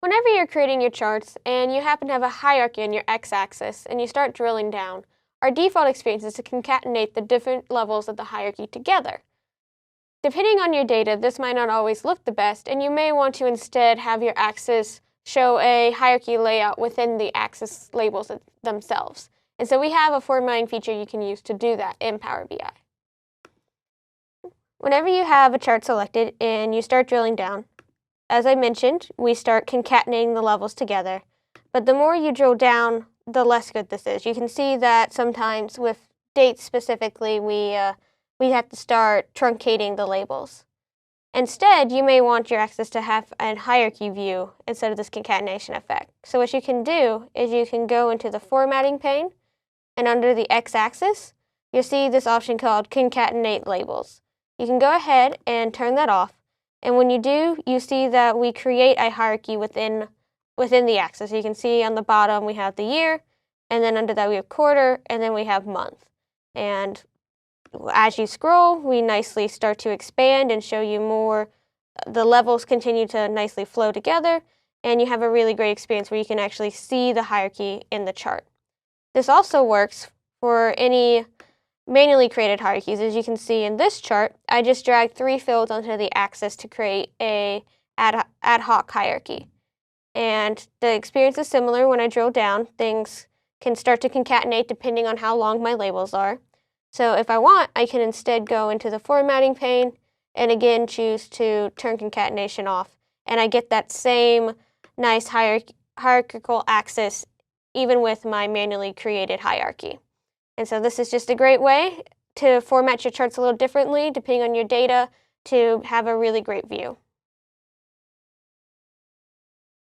Whenever you're creating your charts and you happen to have a hierarchy on your x-axis and you start drilling down, our default experience is to concatenate the different levels of the hierarchy together. Depending on your data, this might not always look the best, and you may want to instead have your axis show a hierarchy layout within the axis labels themselves. And so we have a formatting feature you can use to do that in Power BI. Whenever you have a chart selected and you start drilling down, as I mentioned, we start concatenating the levels together. But the more you drill down, the less good this is. You can see that sometimes with dates specifically, we have to start truncating the labels. Instead, you may want your axis to have a hierarchy view instead of this concatenation effect. So what you can do is you can go into the formatting pane, and under the x-axis, you'll see this option called Concatenate Labels. You can go ahead and turn that off, and when you do, you see that we create a hierarchy within the axis. You can see on the bottom we have the year, and then under that we have quarter, and then we have month. And as you scroll, we nicely start to expand and show you more. The levels continue to nicely flow together, and you have a really great experience where you can actually see the hierarchy in the chart. This also works for any manually created hierarchies. As you can see in this chart, I just dragged 3 fields onto the axis to create a ad hoc hierarchy. And the experience is similar. When I drill down, things can start to concatenate depending on how long my labels are. So if I want, I can instead go into the formatting pane and again choose to turn concatenation off. And I get that same nice hierarchical axis even with my manually created hierarchy. And so this is just a great way to format your charts a little differently depending on your data to have a really great view.